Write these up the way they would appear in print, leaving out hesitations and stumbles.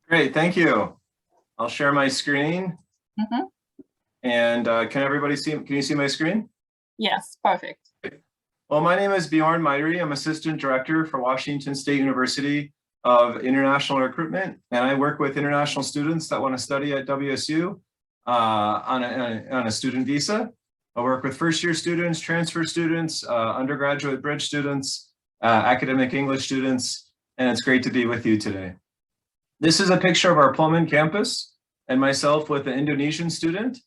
Great, thank you. I'll share my screen. Mhm. And can everybody see, can you see my screen? Yes, perfect. Well, my name is Bjorn Meideri. I'm Assistant Director for Washington State University of International Recruitment, and I work with international students that want to study at WSU on a student visa. I work with first-year students, transfer students, undergraduate bridge students, academic English students, and it's great to be with you today. This is a picture of our Pullman campus and myself with an Indonesian student.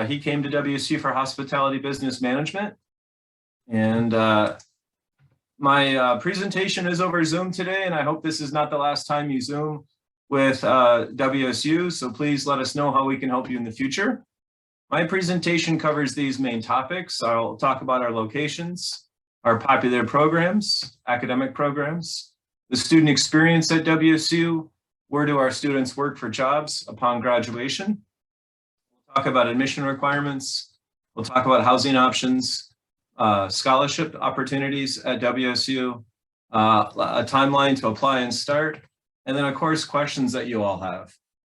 He came to WSU for hospitality business management. And my presentation is over Zoom today, and I hope this is not the last time you Zoom with WSU, so please let us know how we can help you in the future. My presentation covers these main topics. I'll talk about our locations, our popular programs, academic programs, the student experience at WSU, where do our students work for jobs upon graduation. We'll talk about admission requirements. We'll talk about housing options, scholarship opportunities at WSU, a timeline to apply and start, and then of course questions that you all have.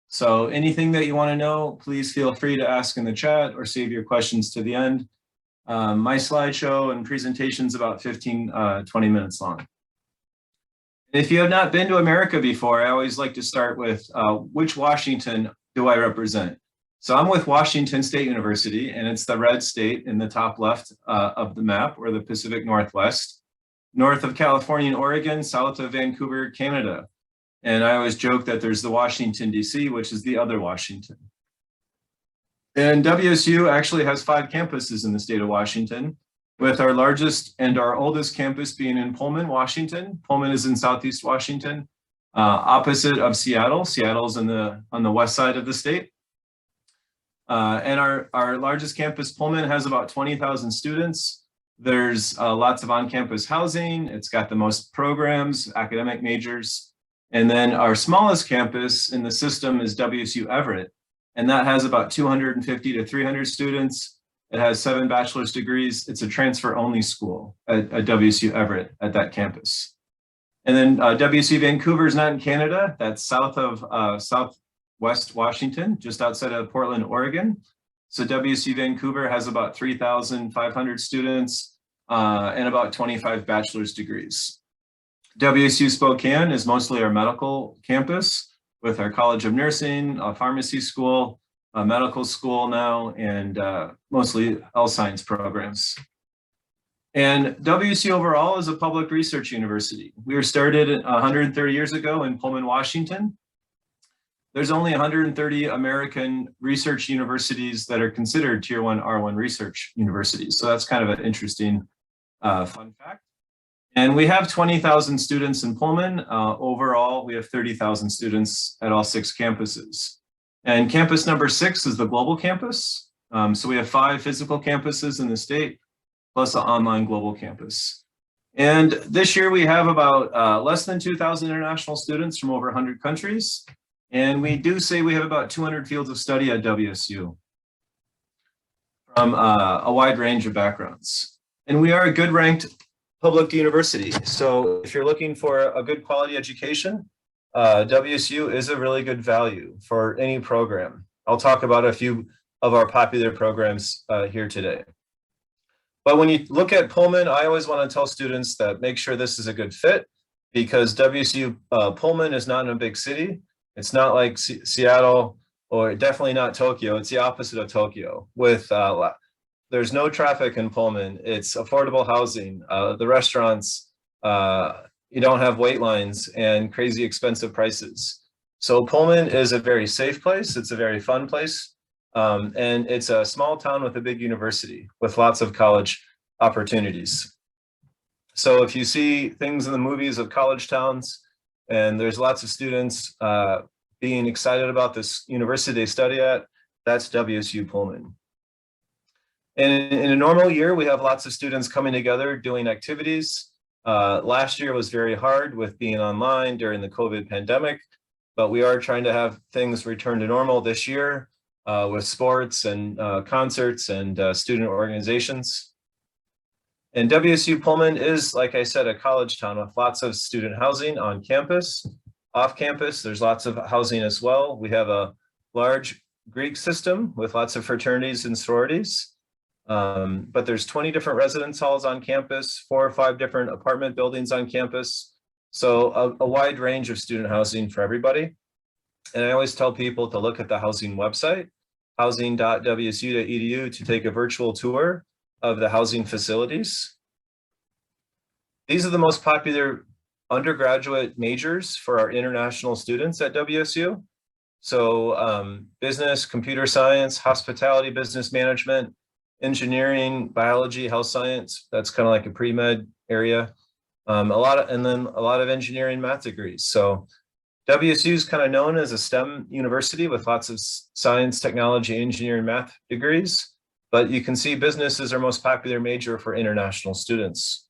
So anything that you want to know, please feel free to ask in the chat or save your questions to the end. My slideshow and presentation is about 15-20 minutes long. If you have not been to America before, I always like to start with which Washington do I represent? So I'm with Washington State University, and it's the red state in the top left of the map, or the Pacific Northwest, north of California and Oregon, south of Vancouver, Canada. And I always joke that there's the Washington, D.C., which is the other Washington. And WSU actually has 5 campuses in the state of Washington, with our largest and our oldest campus being in Pullman, Washington. Pullman is in Southeast Washington, opposite of Seattle. Seattle's on the west side of the state. And our largest campus, Pullman, has about 20,000 students. There's lots of on-campus housing. It's got the most programs, academic majors. And then our smallest campus in the system is WSU Everett. And that has about 250 to 300 students. It has 7 bachelor's degrees. It's a transfer-only school at WSU Everett at that campus. And then WSU Vancouver is not in Canada. That's south of Southwest Washington, just outside of Portland, Oregon. So WSU Vancouver has about 3,500 students and about 25 bachelor's degrees. WSU Spokane is mostly our medical campus with our College of Nursing, a pharmacy school, a medical school now, and mostly health science programs. And WSU overall is a public research university. We were started 130 years ago in Pullman, Washington. There's only 130 American research universities that are considered Tier 1 R1 research universities. So that's kind of an interesting fun fact. And we have 20,000 students in Pullman. Overall, we have 30,000 students at all 6 campuses. And campus number 6 is the global campus. So we have 5 physical campuses in the state, plus an online global campus. And this year we have about less than 2,000 international students from over 100 countries. And we do say we have about 200 fields of study at WSU from a wide range of backgrounds. And we are a good ranked public university. So if you're looking for a good quality education, WSU is a really good value for any program. I'll talk about a few of our popular programs here today. But when you look at Pullman, I always want to tell students that make sure this is a good fit, because WSU Pullman is not in a big city. It's not like Seattle, or definitely not Tokyo. It's the opposite of Tokyo. With there's no traffic in Pullman. It's affordable housing. The restaurants, you don't have wait lines and crazy expensive prices. So Pullman is a very safe place. It's a very fun place. And it's a small town with a big university with lots of college opportunities. So if you see things in the movies of college towns, and there's lots of students being excited about this university they study at, that's WSU Pullman. And in a normal year, we have lots of students coming together doing activities. Last year was very hard with being online during the COVID pandemic, but we are trying to have things return to normal this year with sports and concerts and student organizations. And WSU Pullman is, like I said, a college town with lots of student housing on campus. Off campus, there's lots of housing as well. We have a large Greek system with lots of fraternities and sororities. But there's 20 different residence halls on campus, 4 or 5 different apartment buildings on campus. So a wide range of student housing for everybody. And I always tell people to look at the housing website, housing.wsu.edu, to take a virtual tour of the housing facilities. These are the most popular undergraduate majors for our international students at WSU. So business, computer science, hospitality, business management, engineering, biology, health science, that's kind of like a pre-med area. And then a lot of engineering math degrees. So WSU is kind of known as a STEM university with lots of science, technology, engineering, math degrees, but you can see business is our most popular major for international students.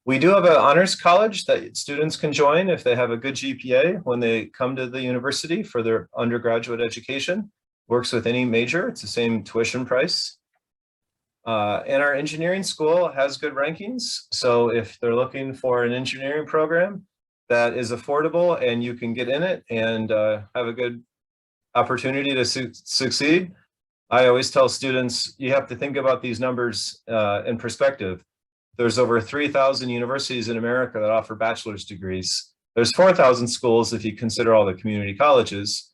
We do have an honors college that students can join if they have a good GPA when they come to the university for their undergraduate education. Works with any major, it's the same tuition price. And our engineering school has good rankings. So if they're looking for an engineering program that is affordable and you can get in it and have a good opportunity to succeed, I always tell students, you have to think about these numbers in perspective. There's over 3,000 universities in America that offer bachelor's degrees. There's 4,000 schools if you consider all the community colleges.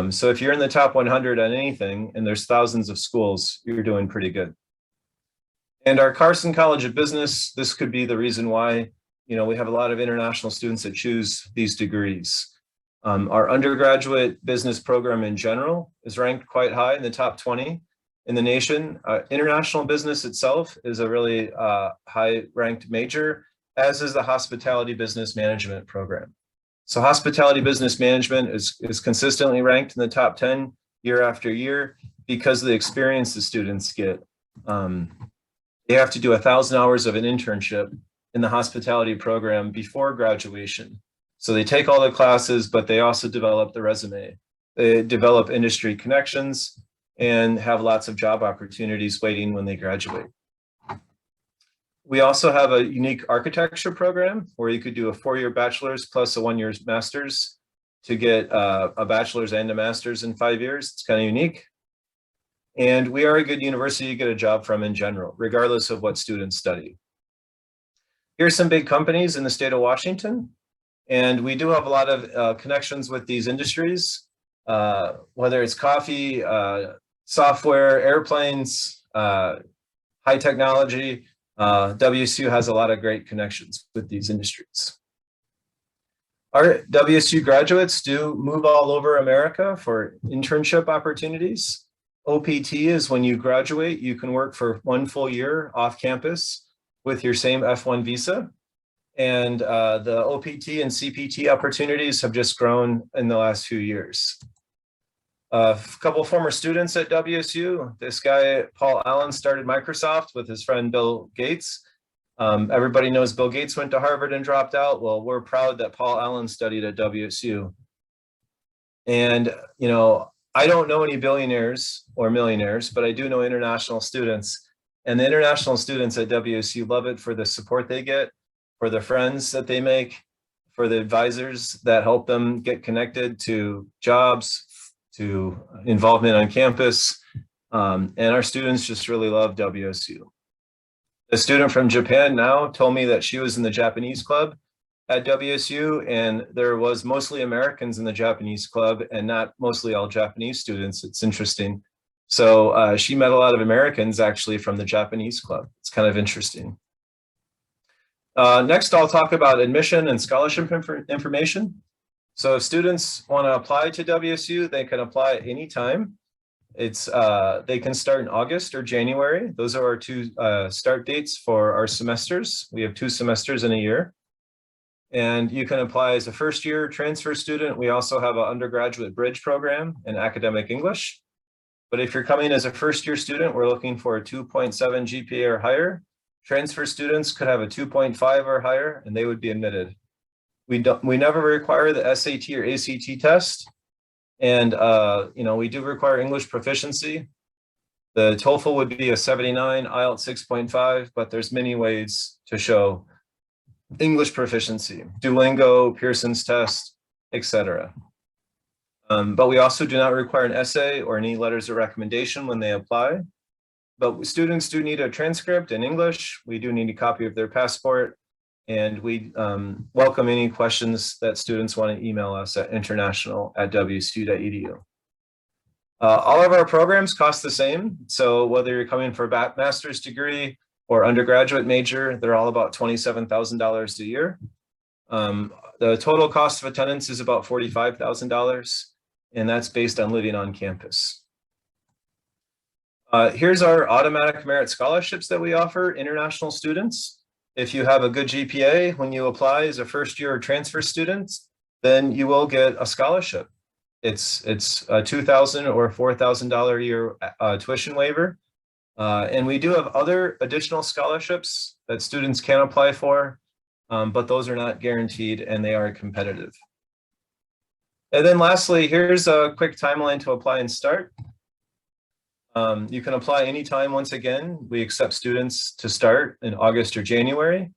So if you're in the top 100 on anything, and there's thousands of schools, you're doing pretty good. And our Carson College of Business, this could be the reason why, we have a lot of international students that choose these degrees. Our undergraduate business program in general is ranked quite high in the top 20 in the nation. International business itself is a really high ranked major, as is the hospitality business management program. So hospitality business management is consistently ranked in the top 10 year after year because of the experience the students get. They have to do 1,000 hours of an internship in the hospitality program before graduation. So they take all the classes, but they also develop the resume. They develop industry connections and have lots of job opportunities waiting when they graduate. We also have a unique architecture program where you could do a 4-year bachelor's plus a 1-year master's to get a bachelor's and a master's in 5 years. It's kind of unique. And we are a good university to get a job from in general, regardless of what students study. Here's some big companies in the state of Washington. And we do have a lot of connections with these industries, whether it's coffee, software, airplanes, high technology. WSU has a lot of great connections with these industries. Our WSU graduates do move all over America for internship opportunities. OPT is when you graduate, you can work for 1 full year off campus with your same F1 visa. And the OPT and CPT opportunities have just grown in the last few years. A couple of former students at WSU. This guy, Paul Allen, started Microsoft with his friend Bill Gates. Everybody knows Bill Gates went to Harvard and dropped out. Well, we're proud that Paul Allen studied at WSU. And, I don't know any billionaires or millionaires, but I do know international students. And the international students at WSU love it for the support they get, for the friends that they make, for the advisors that help them get connected to jobs, to involvement on campus. And our students just really love WSU. A student from Japan now told me that she was in the Japanese club at WSU, and there was mostly Americans in the Japanese club and not mostly all Japanese students. It's interesting. So she met a lot of Americans actually from the Japanese club. It's kind of interesting. Next, I'll talk about admission and scholarship information. So if students want to apply to WSU, they can apply at any time. They can start in August or January. Those are our 2 start dates for our semesters. We have 2 semesters in a year. And you can apply as a first-year transfer student. We also have an undergraduate bridge program in academic English. But if you're coming as a first-year student, we're looking for a 2.7 GPA or higher. Transfer students could have a 2.5 or higher, and they would be admitted. We never require the SAT or ACT test. And, we do require English proficiency. The TOEFL would be a 79, IELTS 6.5, but there's many ways to show English proficiency, Duolingo, Pearson's test, etc. But we also do not require an essay or any letters of recommendation when they apply. But students do need a transcript in English. We do need a copy of their passport. And we welcome any questions that students want to email us at international@wsu.edu. All of our programs cost the same. So whether you're coming for a master's degree or undergraduate major, they're all about $27,000 a year. The total cost of attendance is about $45,000, and that's based on living on campus. Here's our automatic merit scholarships that we offer international students. If you have a good GPA when you apply as a first-year transfer student, then you will get a scholarship. It's a $2,000 or $4,000 a year tuition waiver. And we do have other additional scholarships that students can apply for, but those are not guaranteed and they are competitive. And then lastly, here's a quick timeline to apply and start. You can apply anytime. Once again, we accept students to start in August or January.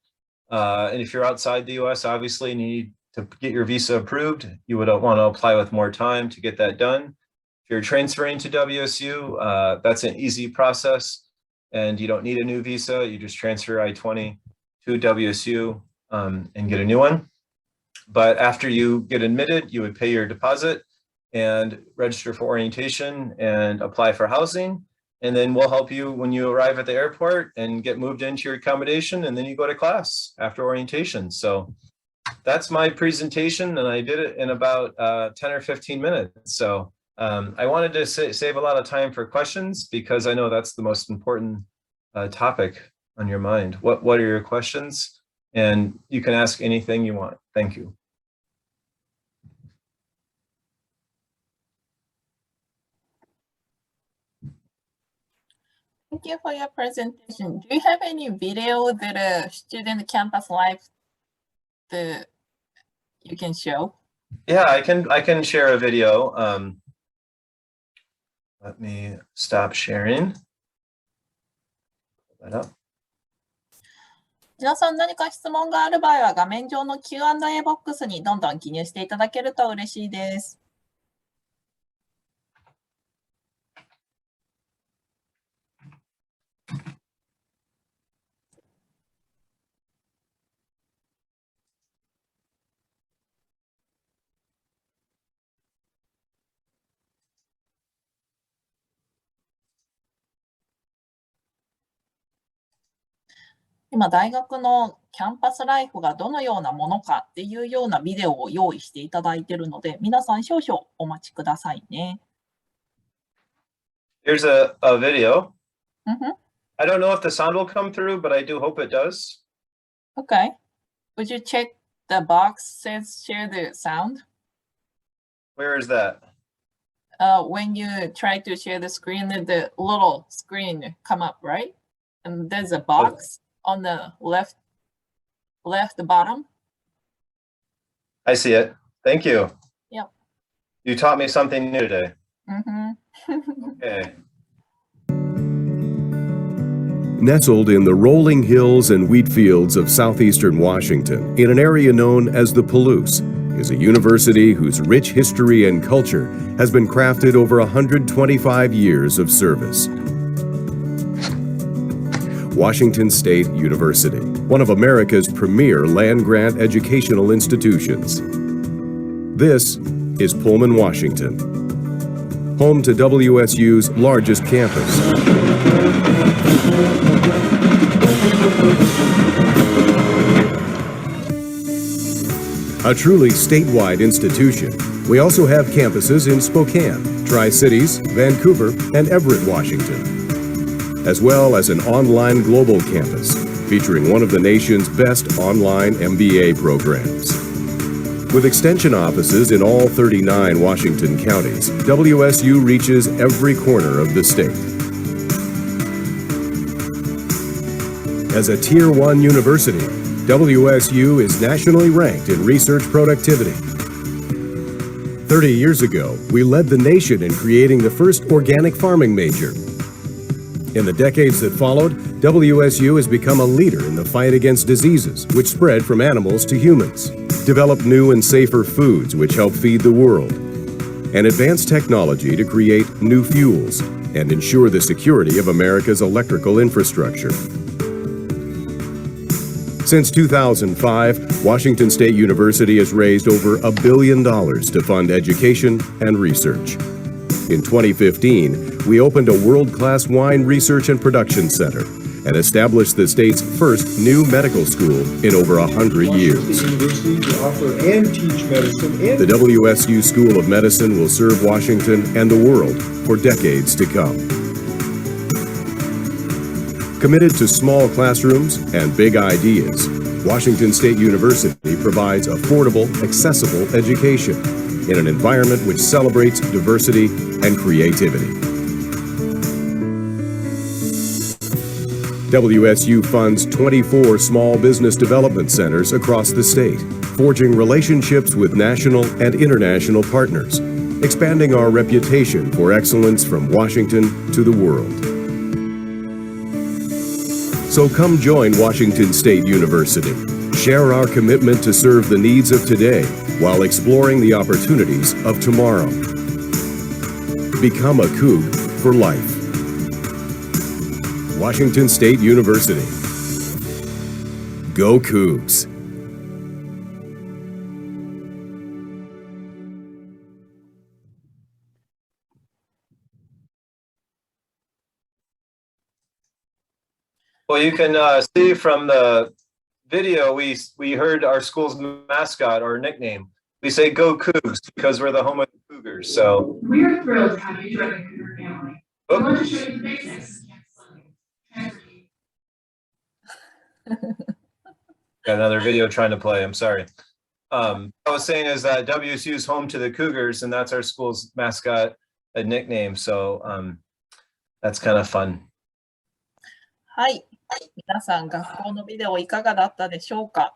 And if you're outside the US, obviously you need to get your visa approved. You would want to apply with more time to get that done. If you're transferring to WSU, that's an easy process and you don't need a new visa. You just transfer I-20 to WSU and get a new one. But after you get admitted, you would pay your deposit and register for orientation and apply for housing. And then we'll help you when you arrive at the airport and get moved into your accommodation, and then you go to class after orientation. So that's my presentation, and I did it in about 10 or 15 minutes. So I wanted to save a lot of time for questions because I know that's the most important topic on your mind. What are your questions? And you can ask anything you want. Thank you. Thank you for your presentation. Do you have any video that student campus life that you can show? Yeah, I can share a video. Let me stop sharing. Pull that up. 皆さん何か質問がある場合は画面上の Q&A ボックスにどんどん記入していただけると嬉しいです。今、大学のキャンパスライフがどのようなものかっていうようなビデオを用意していただいているので、皆さん少々お待ちくださいね。Here's a video. Mm-hmm. I don't know if the sound will come through, but I do hope it does. Okay. Would you check the box says share the sound? Where is that? When you try to share the screen, the little screen come up, right? And there's a box on the left bottom. I see it. Thank you. Yep. You taught me something new today. Mm-hmm. Okay. Nestled in the rolling hills and wheat fields of southeastern Washington, in an area known as the Palouse, is a university whose rich history and culture has been crafted over 125 years of service. Washington State University, one of America's premier land-grant educational institutions. This is Pullman, Washington, home to WSU's largest campus. A truly statewide institution, we also have campuses in Spokane, Tri-Cities, Vancouver, and Everett, Washington, as well as an online global campus featuring one of the nation's best online MBA programs. With extension offices in all 39 Washington counties, WSU reaches every corner of the state. As a Tier 1 university, WSU is nationally ranked in research productivity. 30 years ago, we led the nation in creating the first organic farming major. In the decades that followed, WSU has become a leader in the fight against diseases which spread from animals to humans, developed new and safer foods which help feed the world, and advanced technology to create new fuels and ensure the security of America's electrical infrastructure. Since 2005, Washington State University has raised over $1 billion to fund education and research. In 2015, we opened a world-class wine research and production center and established the state's first new medical school in over 100 years. University to offer and teach medicine and The WSU School of Medicine will serve Washington and the world for decades to come. Committed to small classrooms and big ideas, Washington State University provides affordable, accessible education in an environment which celebrates diversity and creativity. WSU funds 24 small business development centers across the state, forging relationships with national and international partners, expanding our reputation for excellence from Washington to the world. So come join Washington State University. Share our commitment to serve the needs of today while exploring the opportunities of tomorrow. Become a Coug for life. Washington State University. Go Cougs! Well, you can see from the video, we heard our school's mascot or nickname. We say "Go Cougs" because we're the home of the Cougars. So we're thrilled to have you join the Cougar family. We want to show you the basics. Got another video trying to play. I'm sorry. What I was saying is that WSU is home to the Cougars, and that's our school's mascot, a nickname. So that's kind of fun. はい。皆さん、学校のビデオいかがだったでしょうか。